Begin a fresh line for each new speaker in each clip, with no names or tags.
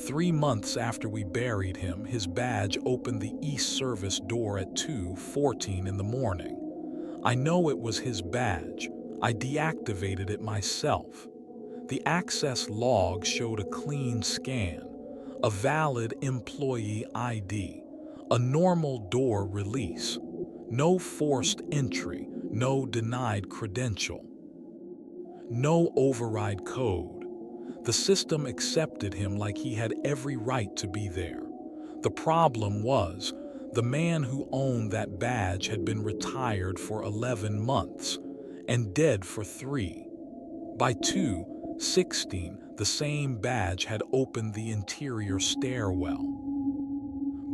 3 months after we buried him, his badge opened the east service door at 2:14 in the morning. I know it was his badge. I deactivated it myself. The access log showed a clean scan, a valid employee ID, a normal door release, no forced entry, no denied credential, no override code. The system accepted him like he had every right to be there. The problem was, the man who owned that badge had been retired for 11 months and dead for 3. By 2:16, the same badge had opened the interior stairwell.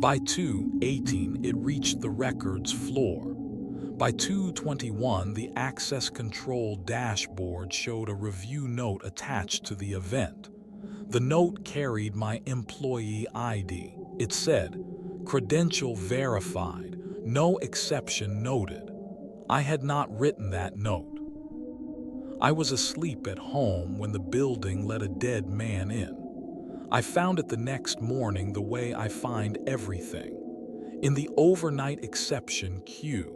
By 2:18, it reached the records floor. By 2:21, the access control dashboard showed a review note attached to the event. The note carried my employee ID. It said, "Credential verified, no exception noted." I had not written that note. I was asleep at home when the building let a dead man in. I found it the next morning the way I find everything, in the overnight exception queue.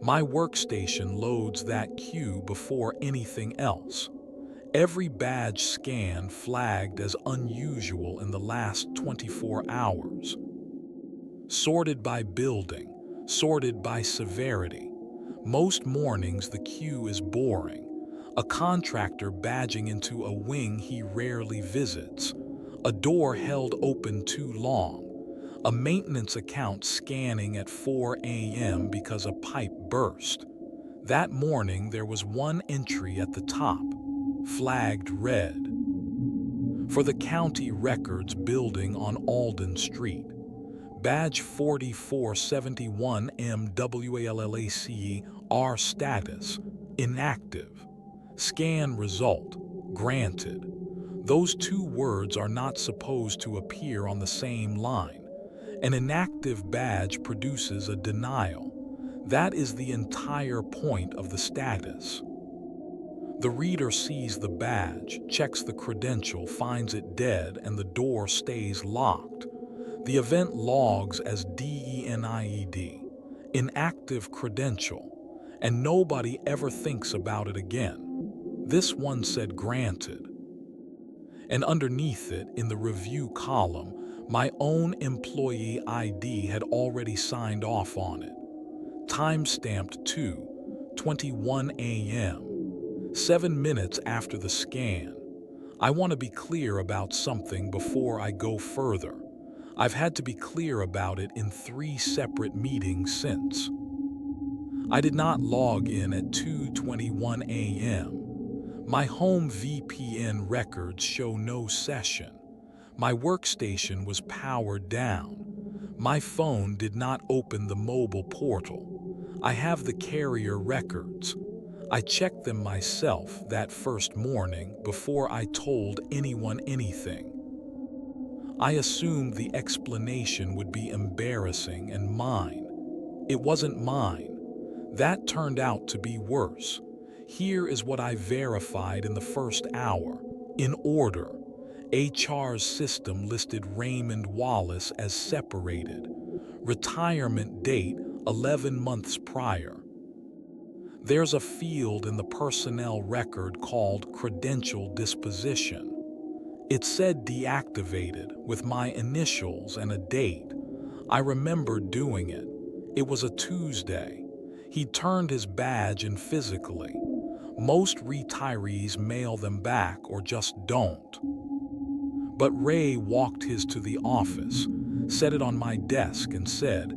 My workstation loads that queue before anything else. Every badge scan flagged as unusual in the last 24 hours. Sorted by building, sorted by severity. Most mornings the queue is boring. A contractor badging into a wing he rarely visits. A door held open too long. A maintenance account scanning at 4 a.m. because a pipe burst. That morning there was one entry at the top, flagged red. For the county records building on Alden Street. Badge 4471 MWALLACE status, inactive. Scan result, granted. Those two words are not supposed to appear on the same line. An inactive badge produces a denial. That is the entire point of the status. The reader sees the badge, checks the credential, finds it dead, and the door stays locked. The event logs as DENIED, inactive credential, and nobody ever thinks about it again. This one said granted. And underneath it, in the review column, my own employee ID had already signed off on it. Timestamped 2:21 a.m., 7 minutes after the scan. I want to be clear about something before I go further. I've had to be clear about it in 3 separate meetings since. I did not log in at 2:21 a.m. My home VPN records show no session. My workstation was powered down. My phone did not open the mobile portal. I have the carrier records. I checked them myself that first morning before I told anyone anything. I assumed the explanation would be embarrassing and mine. It wasn't mine. That turned out to be worse. Here is what I verified in the first hour. In order, HR's system listed Raymond Wallace as separated. Retirement date 11 months prior. There's a field in the personnel record called credential disposition. It said deactivated with my initials and a date. I remember doing it. It was a Tuesday. He turned his badge in physically. Most retirees mail them back or just don't. But Ray walked his to the office, set it on my desk and said,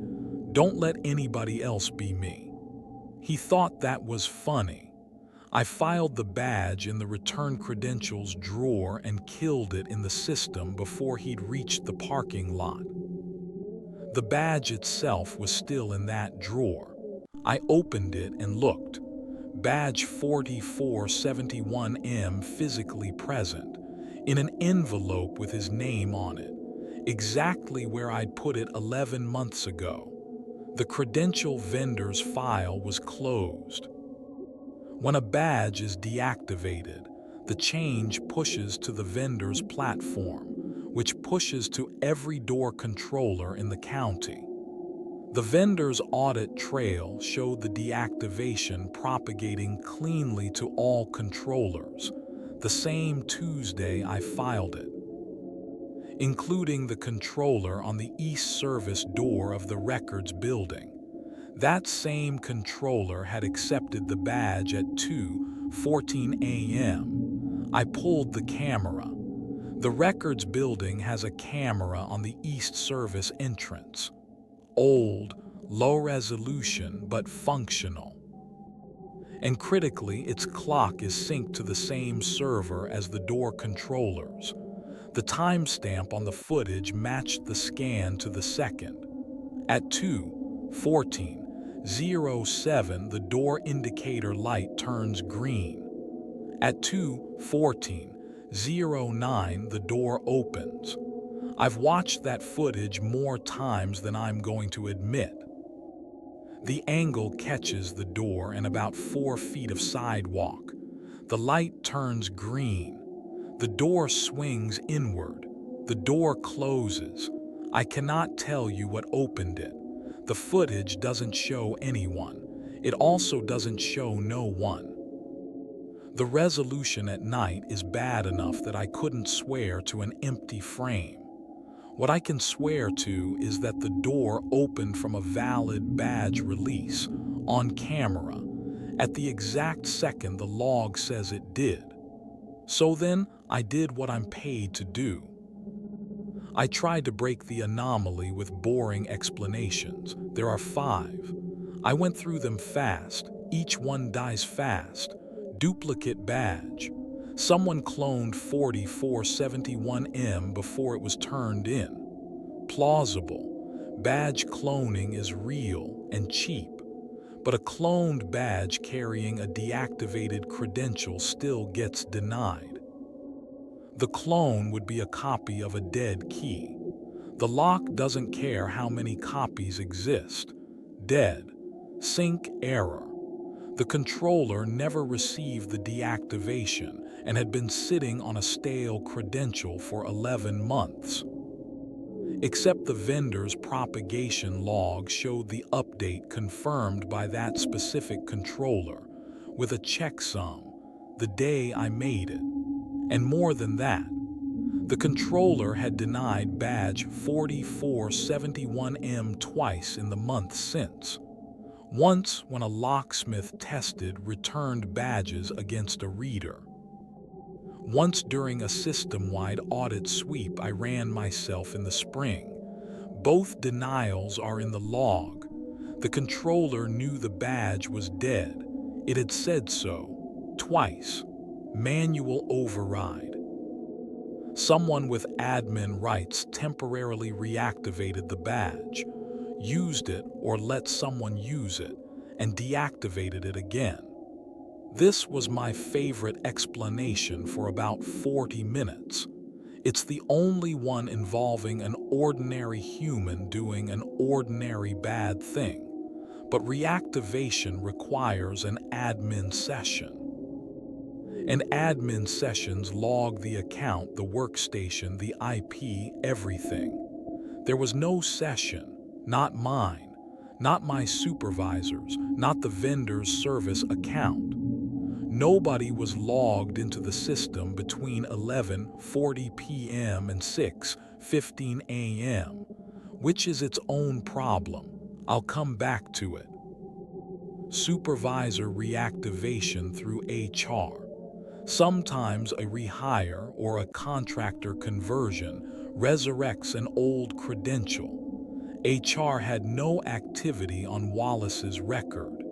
"Don't let anybody else be me." He thought that was funny. I filed the badge in the return credentials drawer and killed it in the system before he'd reached the parking lot. The badge itself was still in that drawer. I opened it and looked. Badge 4471M physically present, in an envelope with his name on it, exactly where I'd put it 11 months ago. The credential vendor's file was closed. When a badge is deactivated, the change pushes to the vendor's platform, which pushes to every door controller in the county. The vendor's audit trail showed the deactivation propagating cleanly to all controllers, the same Tuesday I filed it, including the controller on the east service door of the records building. That same controller had accepted the badge at 2:14 a.m. I pulled the camera. The records building has a camera on the east service entrance. Old, low resolution, but functional. And critically, its clock is synced to the same server as the door controllers. The timestamp on the footage matched the scan to the second. At 2:14:07, the door indicator light turns green. At 2:14:09, the door opens. I've watched that footage more times than I'm going to admit. The angle catches the door and about 4 feet of sidewalk. The light turns green. The door swings inward. The door closes. I cannot tell you what opened it. The footage doesn't show anyone. It also doesn't show no one. The resolution at night is bad enough that I couldn't swear to an empty frame. What I can swear to is that the door opened from a valid badge release, on camera, at the exact second the log says it did. So then, I did what I'm paid to do. I tried to break the anomaly with boring explanations. There are 5. I went through them fast. Each one dies fast. Duplicate badge. Someone cloned 4471M before it was turned in. Plausible. Badge cloning is real and cheap. But a cloned badge carrying a deactivated credential still gets denied. The clone would be a copy of a dead key. The lock doesn't care how many copies exist. Dead. Sync error. The controller never received the deactivation and had been sitting on a stale credential for 11 months. Except the vendor's propagation log showed the update confirmed by that specific controller, with a checksum, the day I made it. And more than that, the controller had denied badge 4471M twice in the month since. Once when a locksmith tested returned badges against a reader. Once during a system-wide audit sweep I ran myself in the spring. Both denials are in the log. The controller knew the badge was dead. It had said so. Twice. Manual override. Someone with admin rights temporarily reactivated the badge, used it or let someone use it, and deactivated it again. This was my favorite explanation for about 40 minutes. It's the only one involving an ordinary human doing an ordinary bad thing. But reactivation requires an admin session. And admin sessions log the account, the workstation, the IP, everything. There was no session, not mine, not my supervisor's, not the vendor's service account. Nobody was logged into the system between 11:40 p.m. and 6:15 a.m., which is its own problem. I'll come back to it. Supervisor reactivation through HR. Sometimes a rehire or a contractor conversion resurrects an old credential. HR had no activity on Wallace's record.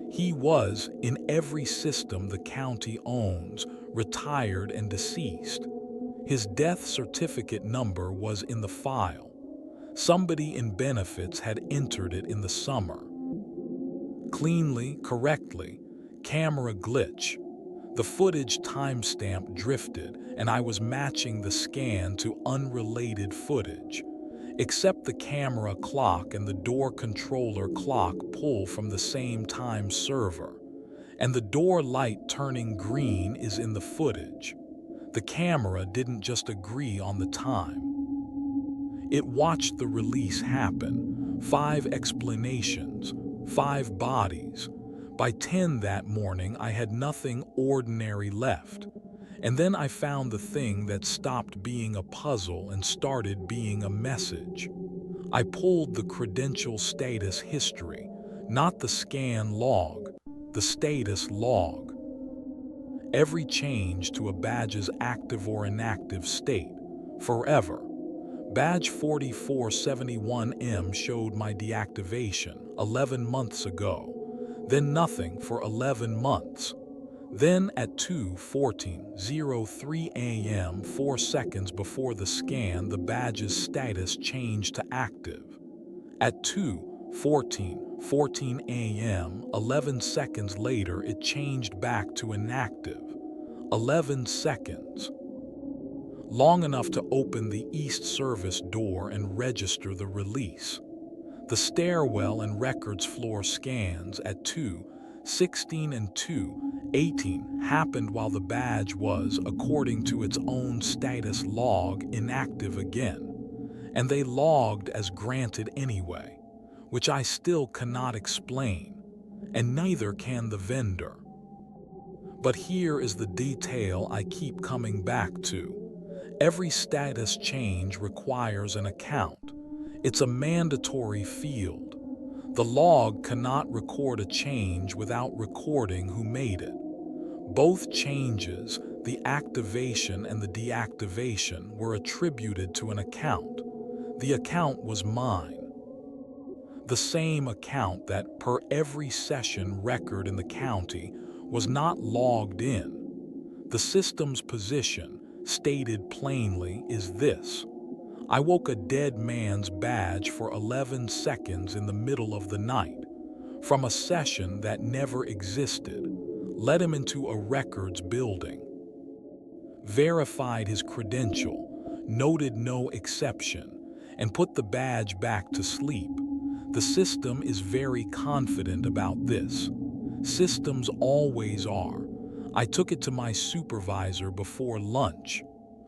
He was, in every system the county owns, retired and deceased. His death certificate number was in the file. Somebody in benefits had entered it in the summer. Cleanly, correctly, camera glitch. The footage timestamp drifted, and I was matching the scan to unrelated footage. Except the camera clock and the door controller clock pull from the same time server. And the door light turning green is in the footage. The camera didn't just agree on the time. It watched the release happen. 5 explanations, 5 bodies. By 10 that morning, I had nothing ordinary left. And then I found the thing that stopped being a puzzle and started being a message. I pulled the credential status history, not the scan log, the status log. Every change to a badge's active or inactive state, forever. Badge 4471M showed my deactivation 11 months ago, then nothing for 11 months. Then at 2:14:03 a.m., 4 seconds before the scan, the badge's status changed to active. At 2:14:14 a.m., 11 seconds later, it changed back to inactive. 11 seconds. Long enough to open the East Service door and register the release. The stairwell and records floor scans at 2:16 and 2:18 happened while the badge was, according to its own status log, inactive again. And they logged as granted anyway, which I still cannot explain, and neither can the vendor. But here is the detail I keep coming back to. Every status change requires an account. It's a mandatory field. The log cannot record a change without recording who made it. Both changes, the activation and the deactivation, were attributed to an account. The account was mine. The same account that, per every session record in the county, was not logged in. The system's position, stated plainly, is this. I woke a dead man's badge for 11 seconds in the middle of the night, from a session that never existed, led him into a records building, verified his credential, noted no exception, and put the badge back to sleep. The system is very confident about this. Systems always are. I took it to my supervisor before lunch.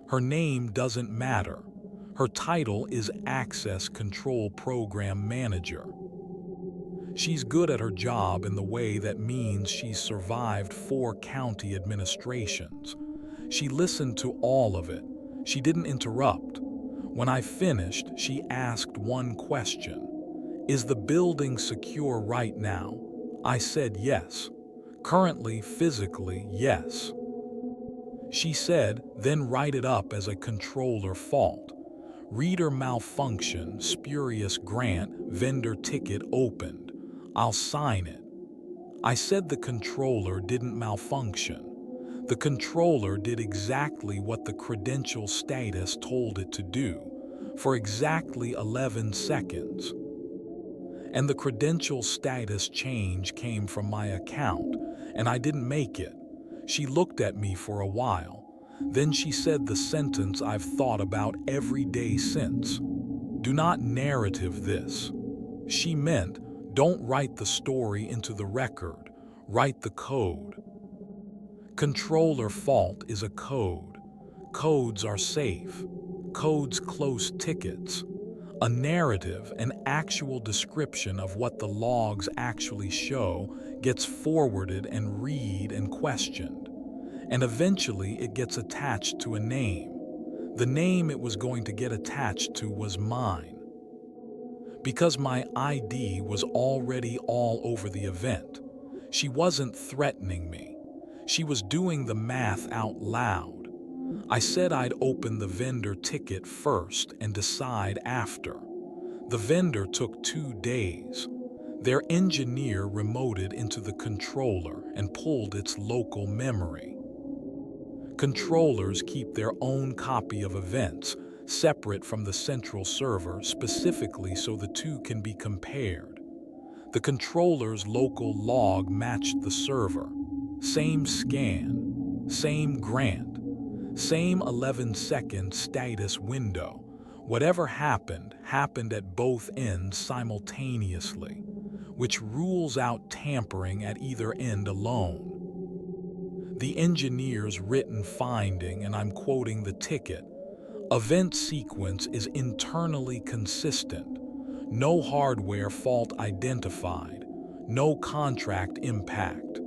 Her name doesn't matter. Her title is Access Control Program Manager. She's good at her job in the way that means she's survived 4 county administrations. She listened to all of it. She didn't interrupt. When I finished, she asked one question. Is the building secure right now? I said yes. Currently, physically, yes. She said, then write it up as a controller fault. Reader malfunction, spurious grant, vendor ticket opened. I'll sign it. I said the controller didn't malfunction. The controller did exactly what the credential status told it to do, for exactly 11 seconds. And the credential status change came from my account, and I didn't make it. She looked at me for a while. Then she said the sentence I've thought about every day since. Do not narrative this. She meant, don't write the story into the record, write the code. Controller fault is a code. Codes are safe. Codes close tickets. A narrative, an actual description of what the logs actually show, gets forwarded and read and questioned. And eventually it gets attached to a name. The name it was going to get attached to was mine. Because my ID was already all over the event, she wasn't threatening me. She was doing the math out loud. I said I'd open the vendor ticket first and decide after. The vendor took 2 days. Their engineer remoted into the controller and pulled its local memory. Controllers keep their own copy of events, separate from the central server, specifically so the two can be compared. The controller's local log matched the server. Same scan, same grant, same 11-second status window. Whatever happened, happened at both ends simultaneously, which rules out tampering at either end alone. The engineer's written finding, and I'm quoting the ticket, Event sequence is internally consistent. No hardware fault identified. No contract impact.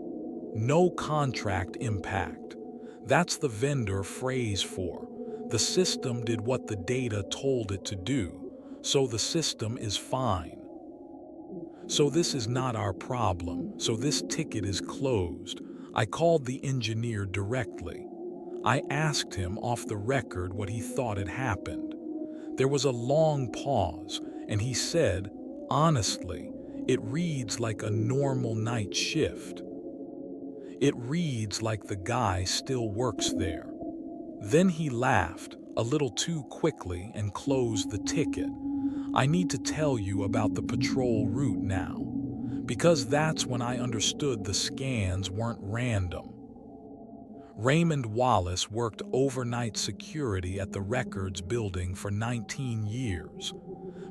No contract impact. That's the vendor phrase for the system did what the data told it to do, so the system is fine. So this is not our problem, so this ticket is closed. I called the engineer directly. I asked him off the record what he thought had happened. There was a long pause, and he said, "Honestly, it reads like a normal night shift. It reads like the guy still works there." Then he laughed, a little too quickly, and closed the ticket. I need to tell you about the patrol route now, because that's when I understood the scans weren't random. Raymond Wallace worked overnight security at the Records Building for 19 years.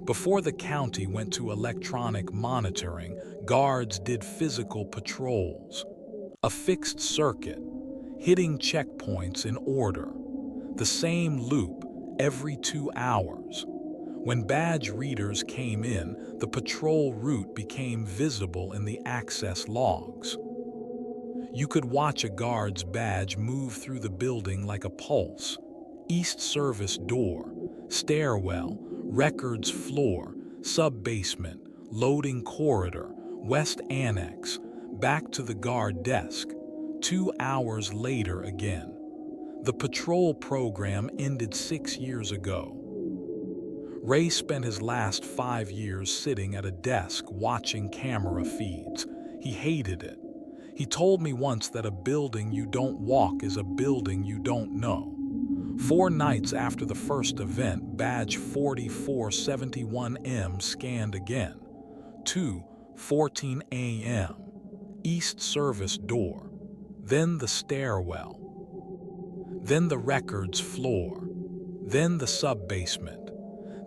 Before the county went to electronic monitoring, guards did physical patrols. A fixed circuit, hitting checkpoints in order. The same loop every 2 hours. When badge readers came in, the patrol route became visible in the access logs. You could watch a guard's badge move through the building like a pulse. East service door, stairwell, records floor, sub-basement, loading corridor, west annex, back to the guard desk. 2 hours later again. The patrol program ended 6 years ago. Ray spent his last 5 years sitting at a desk watching camera feeds. He hated it. He told me once that a building you don't walk is a building you don't know. 4 nights after the first event, badge 4471M scanned again. 2:14 a.m. East service door. Then the stairwell. Then the records floor. Then the sub-basement.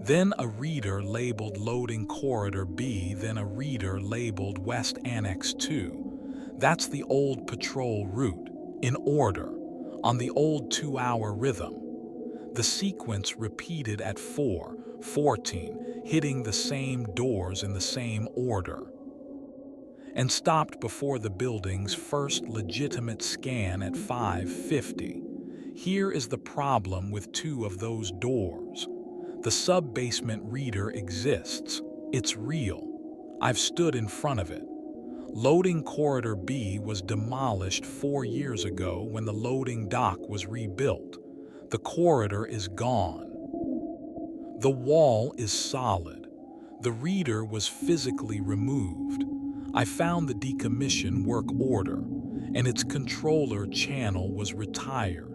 Then a reader labeled loading corridor B, then a reader labeled West Annex 2. That's the old patrol route, in order, on the old 2-hour rhythm. The sequence repeated at 4:14, hitting the same doors in the same order. And stopped before the building's first legitimate scan at 5:50. Here is the problem with 2 of those doors. The sub-basement reader exists. It's real. I've stood in front of it. Loading corridor B was demolished 4 years ago when the loading dock was rebuilt. The corridor is gone. The wall is solid. The reader was physically removed. I found the decommission work order, and its controller channel was retired.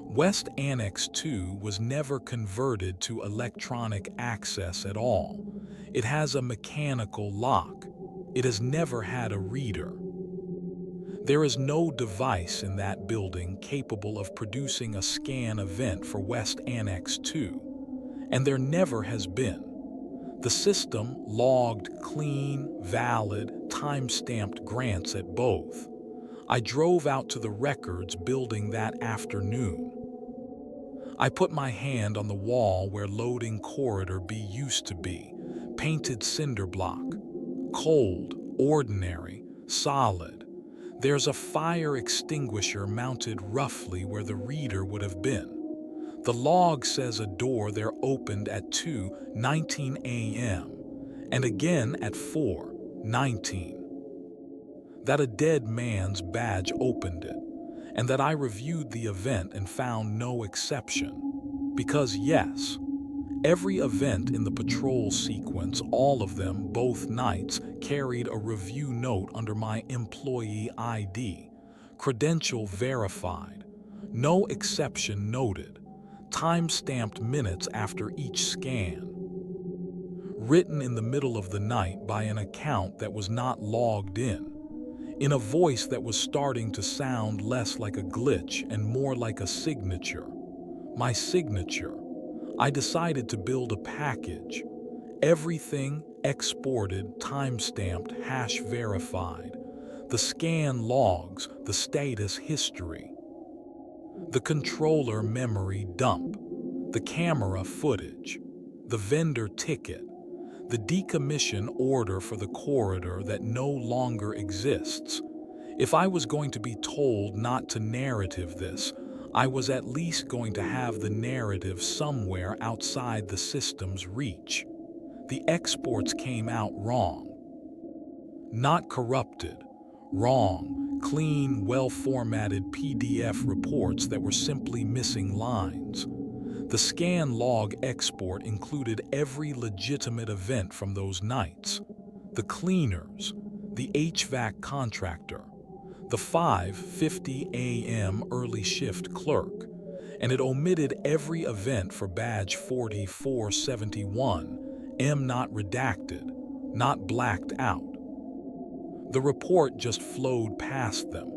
West Annex 2 was never converted to electronic access at all. It has a mechanical lock. It has never had a reader. There is no device in that building capable of producing a scan event for West Annex 2, and there never has been. The system logged clean, valid, time-stamped grants at both. I drove out to the Records Building that afternoon. I put my hand on the wall where loading corridor B used to be, painted cinder block. Cold, ordinary, solid. There's a fire extinguisher mounted roughly where the reader would have been. The log says a door there opened at 2:19 a.m. and again at 4:19. That a dead man's badge opened it, and that I reviewed the event and found no exception. Because yes, every event in the patrol sequence, all of them, both nights, carried a review note under my employee ID, credential verified, no exception noted, time-stamped minutes after each scan, written in the middle of the night by an account that was not logged in a voice that was starting to sound less like a glitch and more like a signature. My signature. I decided to build a package. Everything exported, time-stamped, hash verified. The scan logs, the status history. The controller memory dump. the camera footage, the vendor ticket, the decommission order for the corridor that no longer exists. If I was going to be told not to narrative this, I was at least going to have the narrative somewhere outside the system's reach. The exports came out wrong. Not corrupted, wrong, clean, well-formatted PDF reports that were simply missing lines. The scan log export included every legitimate event from those nights. The cleaners, the HVAC contractor, the 5:50 a.m. early shift clerk, and it omitted every event for badge 4471, not redacted, not blacked out. The report just flowed past them,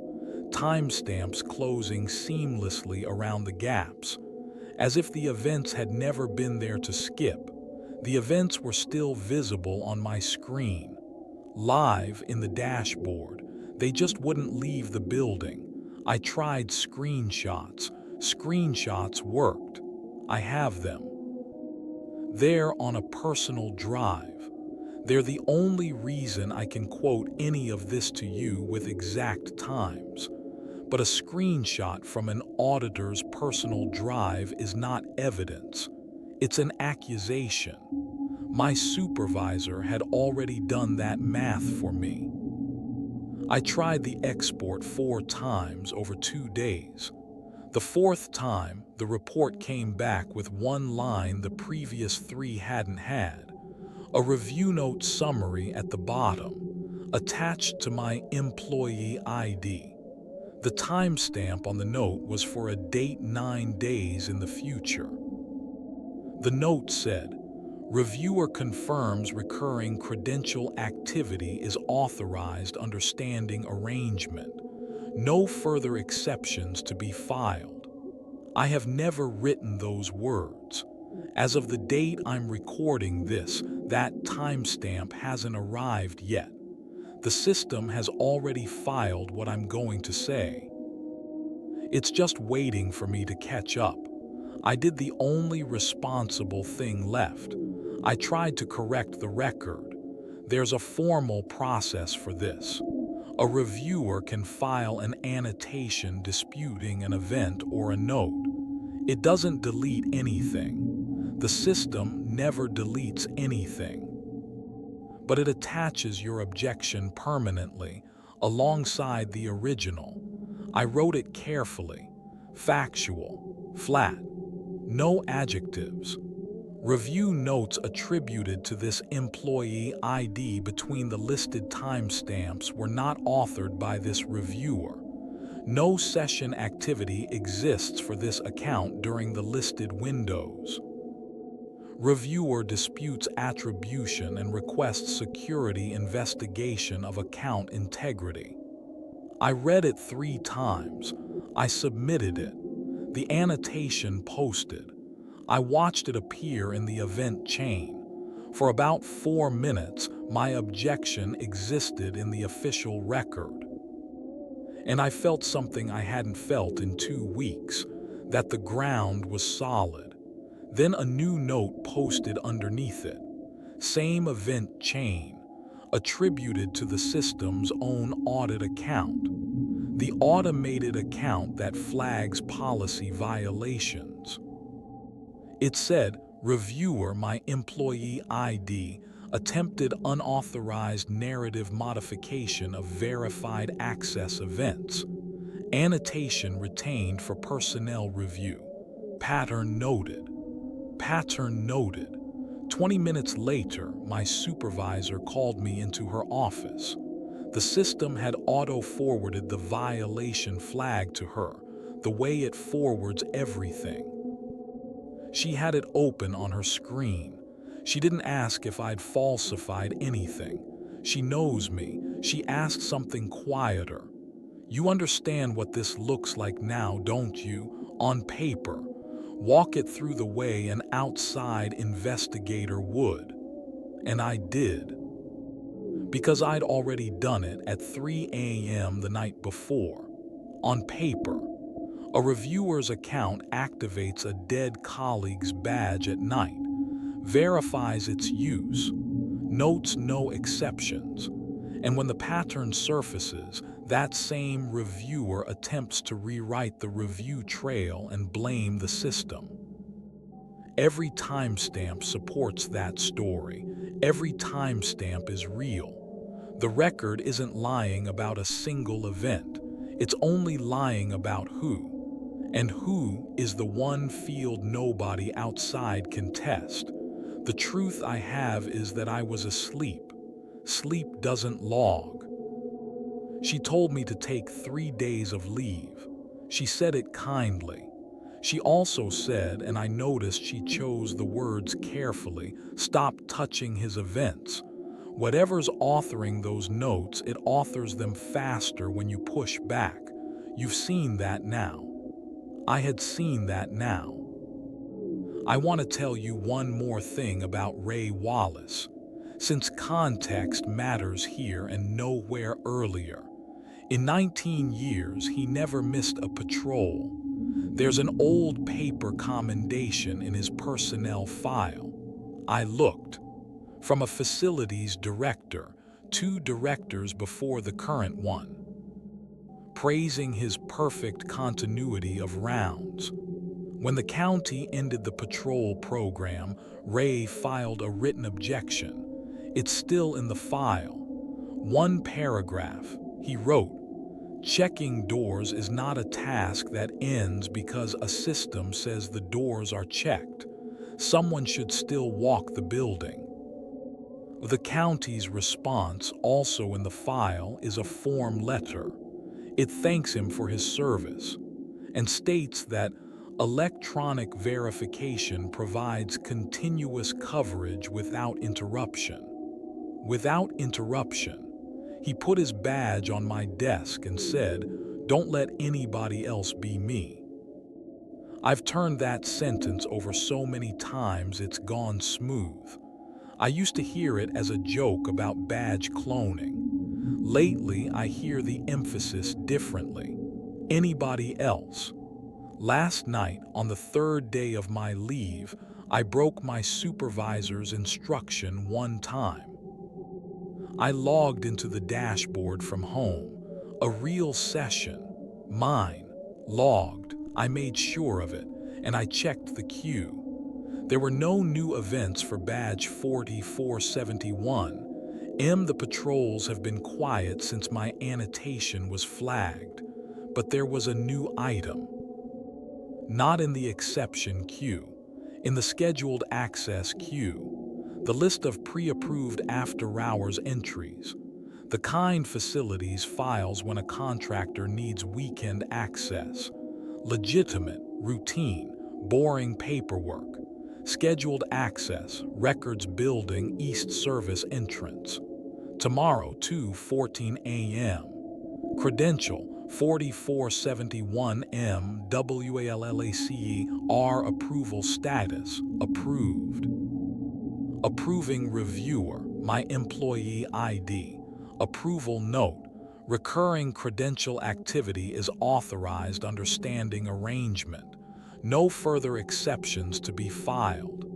timestamps closing seamlessly around the gaps, as if the events had never been there to skip. The events were still visible on my screen, live in the dashboard. They just wouldn't leave the building. I tried screenshots. Screenshots worked. I have them. They're on a personal drive. They're the only reason I can quote any of this to you with exact times. But a screenshot from an auditor's personal drive is not evidence. It's an accusation. My supervisor had already done that math for me. I tried the export 4 times over 2 days. The 4th time, the report came back with one line the previous 3 hadn't had. A review note summary at the bottom, attached to my employee ID. The timestamp on the note was for a date 9 days in the future. The note said, "Reviewer confirms recurring credential activity is authorized under standing arrangement. No further exceptions to be filed." I have never written those words. As of the date I'm recording this, that timestamp hasn't arrived yet. The system has already filed what I'm going to say. It's just waiting for me to catch up. I did the only responsible thing left. I tried to correct the record. There's a formal process for this. A reviewer can file an annotation disputing an event or a note. It doesn't delete anything. The system never deletes anything. But it attaches your objection permanently alongside the original. I wrote it carefully, factual, flat, no adjectives. Review notes attributed to this employee ID between the listed timestamps were not authored by this reviewer. No session activity exists for this account during the listed windows. Reviewer disputes attribution and requests security investigation of account integrity. I read it 3 times. I submitted it. The annotation posted. I watched it appear in the event chain. For about 4 minutes, my objection existed in the official record. And I felt something I hadn't felt in 2 weeks, that the ground was solid. Then a new note posted underneath it. Same event chain, attributed to the system's own audit account. The automated account that flags policy violations. It said, "Reviewer, my employee ID, attempted unauthorized narrative modification of verified access events. Annotation retained for personnel review. Pattern noted." Pattern noted. 20 minutes later, my supervisor called me into her office. The system had auto-forwarded the violation flag to her, the way it forwards everything. She had it open on her screen. She didn't ask if I'd falsified anything. She knows me. She asked something quieter. "You understand what this looks like now, don't you? On paper. Walk it through the way an outside investigator would." And I did. Because I'd already done it at 3 a.m. the night before. On paper. A reviewer's account activates a dead colleague's badge at night, verifies its use, notes no exceptions, and when the pattern surfaces, that same reviewer attempts to rewrite the review trail and blame the system. Every timestamp supports that story. Every timestamp is real. The record isn't lying about a single event. It's only lying about who. And who is the one field nobody outside can test. The truth I have is that I was asleep. Sleep doesn't log. She told me to take 3 days of leave. She said it kindly. She also said, and I noticed she chose the words carefully, stop touching his events. Whatever's authoring those notes, it authors them faster when you push back. You've seen that now. I had seen that now. I want to tell you one more thing about Ray Wallace, since context matters here and nowhere earlier. In 19 years, he never missed a patrol. There's an old paper commendation in his personnel file. I looked. From a facilities director, 2 directors before the current one, praising his perfect continuity of rounds. When the county ended the patrol program, Ray filed a written objection. It's still in the file. One paragraph, he wrote, "Checking doors is not a task that ends because a system says the doors are checked. Someone should still walk the building." The county's response, also in the file, is a form letter. It thanks him for his service and states that electronic verification provides continuous coverage without interruption. Without interruption. He put his badge on my desk and said, "Don't let anybody else be me." I've turned that sentence over so many times it's gone smooth. I used to hear it as a joke about badge cloning. Lately, I hear the emphasis differently. Anybody else. Last night, on the 3rd day of my leave, I broke my supervisor's instruction one time. I logged into the dashboard from home. A real session. Mine. Logged. I made sure of it, and I checked the queue. There were no new events for badge 4471. The patrols have been quiet since my annotation was flagged, but there was a new item. Not in the exception queue. In the scheduled access queue. The list of pre-approved after-hours entries. The kind facilities files when a contractor needs weekend access. Legitimate, routine, boring paperwork. Scheduled access, records building, East Service entrance. Tomorrow, 2:14 a.m. Credential, 4471M WALLACE approval status, approved. Approving reviewer, my employee ID. Approval note, recurring credential activity is authorized under standing arrangement. No further exceptions to be filed.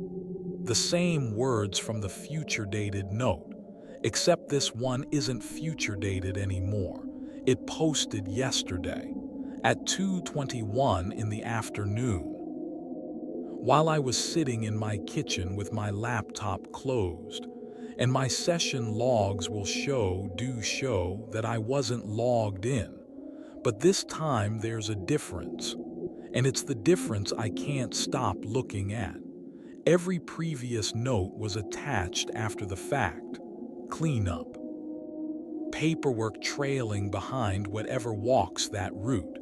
The same words from the future dated note, except this one isn't future dated anymore. It posted yesterday at 2:21 in the afternoon. While I was sitting in my kitchen with my laptop closed, and my session logs will show that I wasn't logged in. But this time there's a difference, and it's the difference I can't stop looking at. Every previous note was attached after the fact. Cleanup. Paperwork trailing behind whatever walks that route.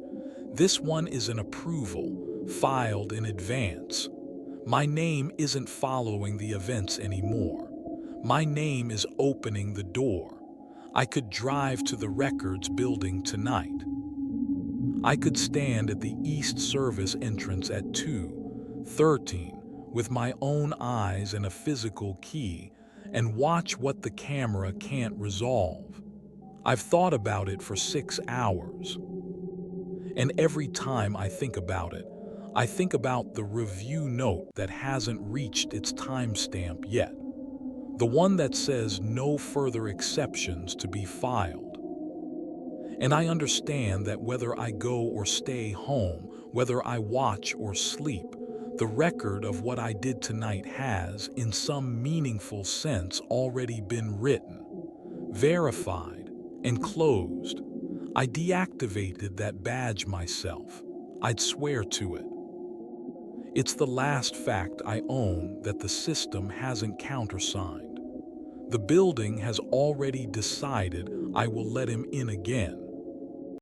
This one is an approval, filed in advance. My name isn't following the events anymore. My name is opening the door. I could drive to the records building tonight. I could stand at the East Service entrance at 2:13 with my own eyes and a physical key and watch what the camera can't resolve. I've thought about it for 6 hours. And every time I think about it, I think about the review note that hasn't reached its timestamp yet. The one that says no further exceptions to be filed. And I understand that whether I go or stay home, whether I watch or sleep, the record of what I did tonight has, in some meaningful sense, already been written, verified, and closed. I deactivated that badge myself. I'd swear to it. It's the last fact I own that the system hasn't countersigned. The building has already decided I will let him in again.